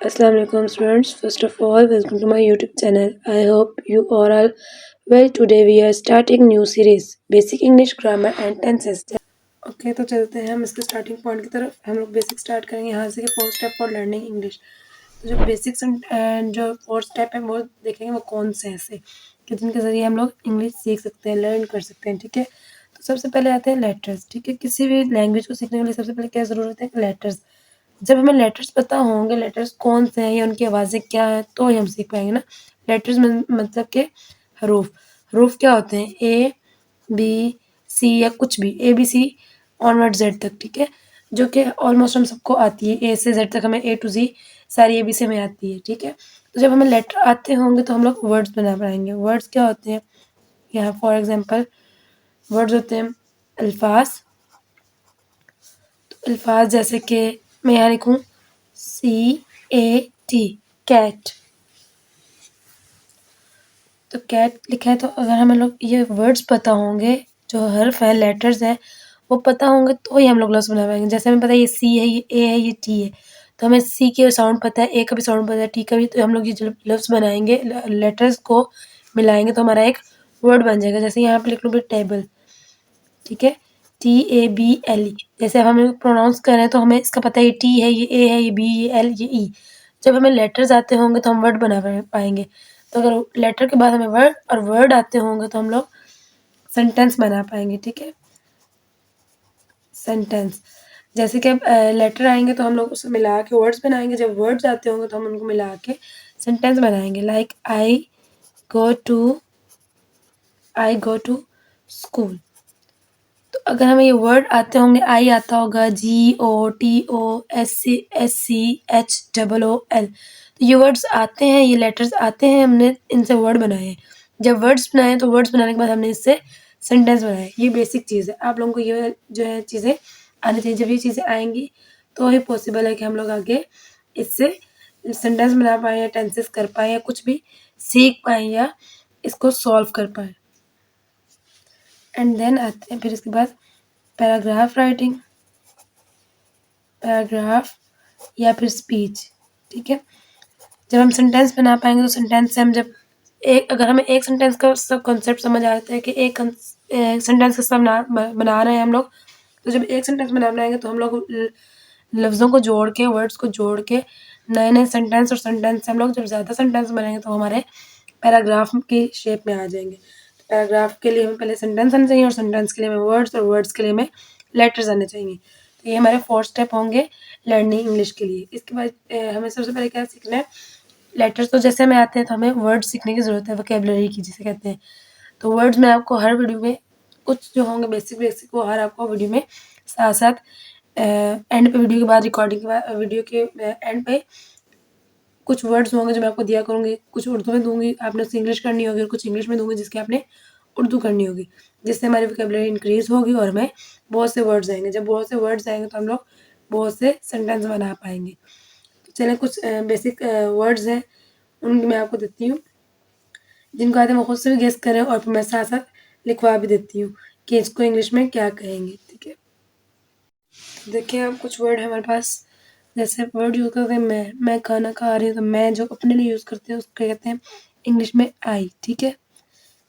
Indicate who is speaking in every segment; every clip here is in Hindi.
Speaker 1: Assalamu alaikum students. First of all, welcome to my YouTube channel. I hope you are all well. Today we are starting new series Basic English Grammar and Tenses. Okay तो चलते हैं हम इसके स्टार्टिंग पॉइंट की तरफ। हम लोग बेसिक स्टार्ट करेंगे यहाँ से कि 4 स्टेप फॉर लर्निंग इंग्लिश। तो जो बेसिक्स जो 4 स्टेप हैं वो देखेंगे वो कौन से ऐसे कि जिनके ज़रिए हम लोग इंग्लिश सीख सकते हैं, लर्न कर सकते हैं। ठीक है, तो सबसे पहले आते हैं लेटर्स। ठीक है, किसी भी लैंग्वेज को सीखने के लिए सबसे पहले क्या ज़रूरत है? लेटर्स। जब हमें लेटर्स पता होंगे लेटर्स कौन से हैं या उनकी आवाज़ें क्या हैं तो ही हम सीख पाएंगे ना। लेटर्स मतलब के हरूफ। हरूफ क्या होते हैं? ए बी सी या कुछ भी, A B C onward Z तक। ठीक है, जो कि ऑलमोस्ट हम सबको आती है। ए से जेड तक हमें ए टू जी सारी ए बी सी में आती है। ठीक है, तो जब हमें लेटर आते होंगे तो हम लोग वर्ड्स बना पाएंगे। वर्ड्स क्या होते हैं? यहाँ फॉर एग्जाम्पल वर्ड्स होते हैं अल्फाज। तो अल्फाज जैसे कि मैं यहाँ लिखूँ CAT, कैट। तो कैट लिखा है तो अगर हमें लोग ये वर्ड्स पता होंगे, जो हर्फ है लेटर्स हैं वो पता होंगे तो ही हम लोग लफ्ज़ बना पाएंगे। जैसे हमें पता है ये सी है, ये ए है, ये टी है, तो हमें सी के साउंड पता है, ए का भी साउंड पता है, टी का भी, तो हम लोग ये जब लफ्ज़ बनाएंगे लेटर्स को मिलाएंगे तो हमारा एक वर्ड बन जाएगा। जैसे यहाँ पे लिख लो भी टेबल। ठीक है, TABLE। जैसे अब हम प्रोनाउंस कर रहे हैं तो हमें इसका पता है ये टी है, ये ए है, ये बी, ये एल, ये ई। जब हमें लेटर्स आते होंगे तो हम वर्ड बना पाएंगे। तो अगर लेटर के बाद हमें वर्ड और वर्ड आते होंगे तो हम लोग सेंटेंस बना पाएंगे। ठीक है, सेंटेंस। जैसे कि अब लेटर आएंगे तो हम लोग उसे मिला के वर्ड्स बनाएंगे। जब वर्ड्स आते होंगे तो हम उनको मिला के सेंटेंस बनाएंगे। Like I go to school. तो अगर हमें ये वर्ड आते होंगे, आई आता होगा GOTOSCHOOL। तो ये वर्ड्स आते हैं, ये लेटर्स आते हैं, हमने इनसे वर्ड बनाए हैं। जब वर्ड्स बनाए तो वर्ड्स बनाने के बाद हमने इससे सेंटेंस बनाए। ये बेसिक चीज़ है, आप लोगों को ये जो है चीज़ें आनी चाहिए। जब ये चीज़ें आएंगी तो ही पॉसिबल है कि हम लोग आगे इससे सेंटेंस बना पाएँ या टेंसेस कर पाएँ या कुछ भी सीख पाएँ या इसको सॉल्व कर पाएँ। एंड देन आते हैं फिर इसके बाद पैराग्राफ राइटिंग, पैराग्राफ या फिर स्पीच। ठीक है, जब हम सेंटेंस बना पाएंगे तो सेंटेंस से हम जब अगर हमें एक सेंटेंस का सब कॉन्सेप्ट समझ आ जाता है कि एक सेंटेंस का सब बना रहे हैं हम लोग, तो जब एक सेंटेंस बनाएंगे तो हम लोग लफ्ज़ों को जोड़ के, वर्ड्स को जोड़ के नए नए सेंटेंस, और सेंटेंस से हम लोग जब ज़्यादा सेंटेंस बनाएंगे तो हमारे पैराग्राफ की शेप में आ जाएंगे। तो पैराग्राफ के लिए हमें पहले सेंटेंस आने चाहिए और सेंटेंस के लिए हमें वर्ड्स और वर्ड्स के लिए हमें लेटर्स आने चाहिए। तो ये हमारे 4 स्टेप होंगे लर्निंग इंग्लिश के लिए। इसके बाद हमें सबसे पहले क्या सीखना है? लेटर्स। तो जैसे हमें आते हैं तो हमें वर्ड्स सीखने की ज़रूरत है, वोकैबुलरी की जिसे कहते हैं। तो वर्ड्स में आपको हर वीडियो में कुछ जो होंगे बेसिक वो हर आपको वीडियो में साथ साथ एंड पे, वीडियो के बाद, रिकॉर्डिंग के बाद, वीडियो के एंड पे कुछ वर्ड्स होंगे जो मैं आपको दिया करूँगी। कुछ उर्दू में दूँगी, आपने उससे इंग्लिश करनी होगी, और कुछ इंग्लिश में दूँगी जिसकी आपने उर्दू करनी होगी, जिससे हमारी वोकैबुलरी इंक्रीज़ होगी और हमें बहुत से वर्ड्स आएंगे। जब बहुत से वर्ड्स आएंगे तो हम लोग बहुत से सेंटेंस बना पाएंगे। तो चलिए कुछ बेसिक वर्ड्स हैं उनकी मैं आपको देती हूँ, जिनको आते हैं वो खुद से भी गेस करें और फिर मैं साथ साथ लिखवा भी देती हूँ कि इसको इंग्लिश में क्या कहेंगे। ठीक है, देखिए अब कुछ वर्ड है हमारे पास। जैसे वर्ड यूज़ करते हैं मैं खाना खा रही हूँ, तो मैं जो अपने लिए यूज़ करते हैं उसको कहते हैं इंग्लिश में आई। ठीक है,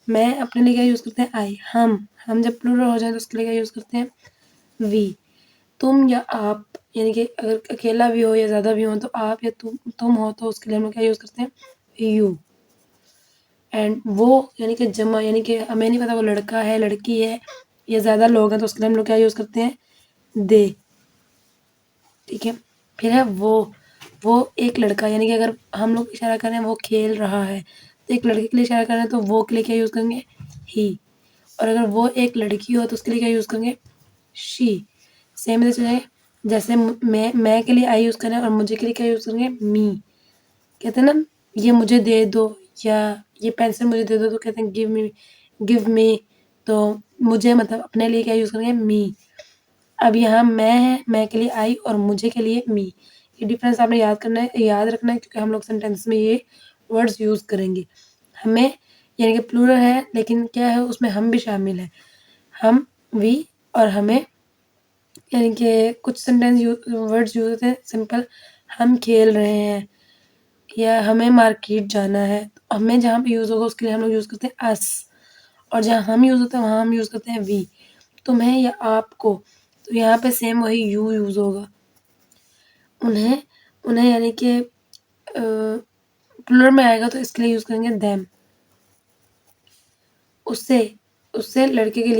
Speaker 1: मैं अपने लिए क्या यूज़ करते हैं? आई। हम जब प्लूरल हो जाए तो उसके लिए क्या यूज़ करते हैं? वी। तुम या आप, यानी कि अगर अकेला भी हो या ज़्यादा भी हो तो आप या तुम हो तो उसके लिए हम लोग क्या यूज़ करते हैं? यू। एंड वो यानी कि जमा, यानी कि हमें नहीं पता वो लड़का है, लड़की है या ज़्यादा लोग हैं तो उसके लिए हम लोग क्या यूज़ करते हैं? दे। ठीक है, फिर है वो एक लड़का, यानी कि अगर हम लोग इशारा कर रहे हैं वो खेल रहा है तो एक लड़के के लिए इशारा कर रहे हैं तो वो के लिए क्या यूज़ करेंगे? ही। और अगर वो एक लड़की हो तो उसके लिए क्या यूज़ करेंगे? शी। सेम जैसे मैं के लिए आई यूज़ करें और मुझे के लिए क्या यूज़ करेंगे? मी। कहते हैं ना ये मुझे दे दो या ये पेंसिल मुझे दे दो तो कहते हैं गिव मी। तो मुझे मतलब अपने लिए क्या यूज़ करेंगे? मी। अब यहाँ मैं है, मैं के लिए आई और मुझे के लिए मी। ये डिफरेंस आपने याद करना है, याद रखना है, क्योंकि हम लोग सेंटेंस में ये वर्ड्स यूज़ करेंगे। हमें यानी कि प्लूरल है लेकिन क्या है उसमें हम भी शामिल हैं। हम, वी और हमें, यानी कि कुछ सेंटेंस वर्ड्स यूज़ होते हैं सिंपल, हम खेल रहे हैं या हमें मार्केट जाना है। तो हमें जहाँ पे यूज़ होगा उसके लिए हम लोग यूज़ करते हैं अस, और जहाँ हम यूज़ होते हैं वहाँ हम यूज़ करते हैं वी। तुम्हें या आपको, तो यहाँ पे सेम वही यू यूज़ होगा। उन्हें, उन्हें यानी कि प्लुरल में आएगा तो इसके लिए यूज़ करेंगे देम। उससे, उससे लड़के के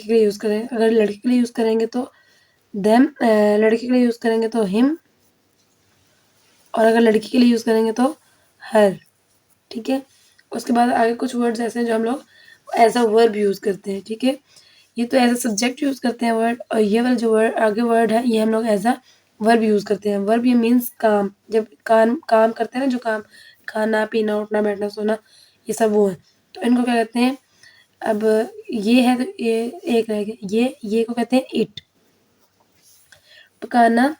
Speaker 1: लिए यूज़ करें, अगर लड़के के लिए यूज़ करेंगे तो देम, लड़के के लिए यूज़ करेंगे तो हिम, और अगर लड़की के लिए यूज़ करेंगे तो हर। ठीक है। उसके बाद आगे कुछ वर्ड्स ऐसे हैं जो हम लोग एज अ वर्ब यूज़ करते हैं। ठीक है। ये तो एज अ सब्जेक्ट यूज़ करते हैं वर्ड, और ये वाला जो वर्ड आगे वर्ड है ये हम लोग एज अ वर्ब यूज़ करते हैं। वर्ब ये मीन्स काम, जब काम काम करते हैं ना, जो काम, खाना पीना उठना बैठना सोना, ये सब वो है। तो इनको क्या कहते हैं, अब ये है तो ये एक रह गया, ये को कहते हैं इट। पकाना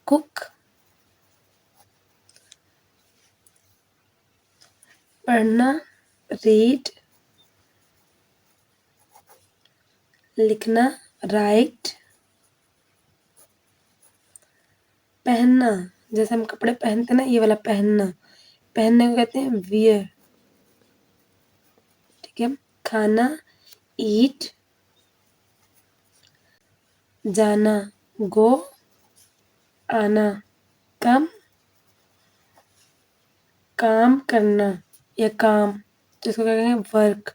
Speaker 1: कुक, पढ़ना रीड, लिखना राइट, पहनना, जैसे हम कपड़े पहनते हैं ना, ये वाला पहनना, पहनने को कहते हैं वियर। ठीक है। खाना ईट, जाना गो, आना कम, काम करना या काम, जिसको कहते हैं वर्क,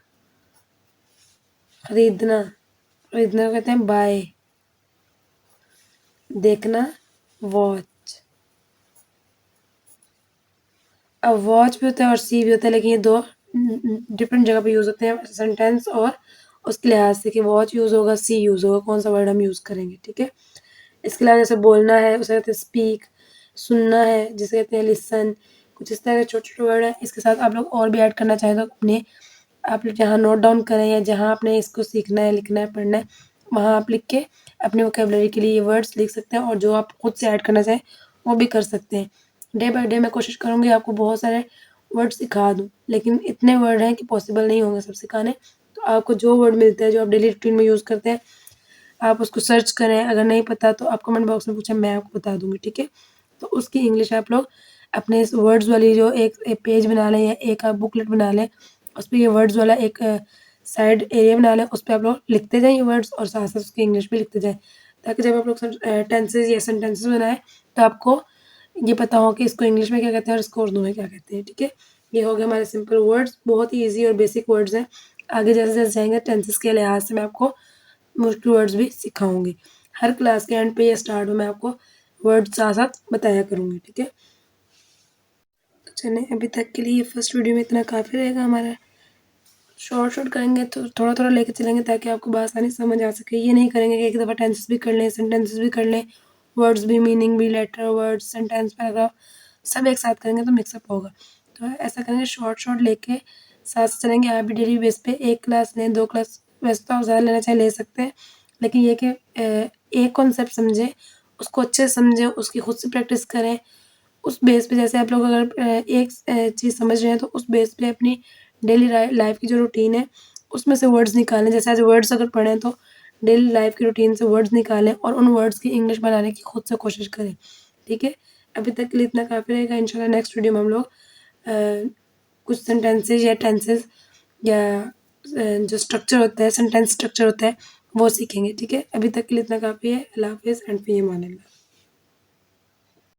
Speaker 1: खरीदना, खरीदना को कहते हैं बाय, देखना वॉच। अब वॉच भी होता है और सी भी होता है, लेकिन ये दो डिफरेंट जगह पे यूज़ होते हैं सेंटेंस और उसके लिहाज से, कि वॉच यूज़ होगा सी यूज़ होगा, कौन सा वर्ड हम यूज़ करेंगे। ठीक है। इसके अलावा जैसे बोलना है उसे कहते हैं स्पीक, सुनना है जिसे कहते हैं लिसन। कुछ इस तरह के छोटे छोटे वर्ड हैं। इसके साथ आप लोग और भी ऐड करना चाहें तो अपने, आप लोग जहाँ नोट डाउन करें या जहाँ आपने इसको सीखना है, लिखना है, पढ़ना है, वहाँ आप लिख के अपने वोकेबलरी के लिए ये वर्ड्स लिख सकते हैं, और जो आप खुद से ऐड करना चाहें वो भी कर सकते हैं। डे बाय डे मैं कोशिश करूँगी आपको बहुत सारे वर्ड सिखा दूँ, लेकिन इतने वर्ड हैं कि पॉसिबल नहीं होंगे सब सिखाने। तो आपको जो वर्ड मिलता है, जो आप डेली रूटीन में यूज़ करते हैं, आप उसको सर्च करें। अगर नहीं पता तो आप कमेंट बॉक्स में पूछें, मैं आपको बता दूँगी। ठीक है। तो उसकी इंग्लिश आप लोग अपने इस वर्ड्स वाली जो एक पेज बना लें या एक आप बुकलेट बना लें, उस पे ये वर्ड्स वाला एक साइड एरिया बना लें, उस पे आप लोग लिखते जाएँ ये वर्ड्स और साथ-साथ उसकी इंग्लिश भी लिखते जाएँ। ताकि जब आप लोग टेंसेस या सेंटेंसेस बनाएँ तो आपको ये पता हो कि इसको इंग्लिश में क्या कहते हैं और इसको उर्दू में क्या कहते हैं। ठीक है। ये हो गए हमारे सिंपल वर्ड्स, बहुत ही ईज़ी और बेसिक वर्ड्स हैं। आगे जैसे-जैसे जाएँगे टेंसेस के लिहाज से मैं आपको मुश्किल वर्ड्स भी सिखाऊँगी। हर क्लास के एंड पे या स्टार्ट में मैं आपको वर्ड्स साथ-साथ बताया करूँगी। ठीक है। तो चलें, अभी तक के लिए फर्स्ट वीडियो में इतना काफ़ी रहेगा हमारा। शॉर्ट शॉर्ट करेंगे तो थोड़ा-थोड़ा लेके चलेंगे ताकि आपको बआसानी समझ आ सके। ये नहीं करेंगे कि एक दफ़ा टेंसेस भी कर लें, सेंटेंसेस भी कर लें, वर्ड्स भी, मीनिंग भी, लेटर, वर्ड्स, सेंटेंस, पैराग्राफ सब एक साथ करेंगे तो मिक्सअप होगा। तो ऐसा करेंगे शॉर्ट लेके साथ चलेंगे। आप भी डेली बेस पे 1 क्लास लें, 2 क्लास, वैसे तो आप ज़्यादा लेना चाहें ले सकते हैं। लेकिन ये कि एक कॉन्सेप्ट समझें, उसको अच्छे से समझें, उसकी खुद से प्रैक्टिस करें। उस बेस पे जैसे आप लोग अगर एक चीज़ समझ रहे हैं तो उस बेस पे अपनी डेली लाइफ की जो रूटीन है उसमें से वर्ड्स निकालें। जैसे आज वर्ड्स अगर पढ़ें तो डेली लाइफ की रूटीन से वर्ड्स निकालें और उन वर्ड्स की इंग्लिश बनाने की खुद से कोशिश करें। ठीक है। अभी तक के लिए इतना काफ़ी रहेगा। इंशाल्लाह नेक्स्ट वीडियो में हम लोग कुछ सेंटेंसेस या टेंसेस या जो स्ट्रक्चर होता है, सेंटेंस स्ट्रक्चर होता है, वो सीखेंगे। ठीक है। अभी तक के लिए इतना काफ़ी है। अल्लाह हाफ़िज़ एंड फ़ी अमान अल्लाह।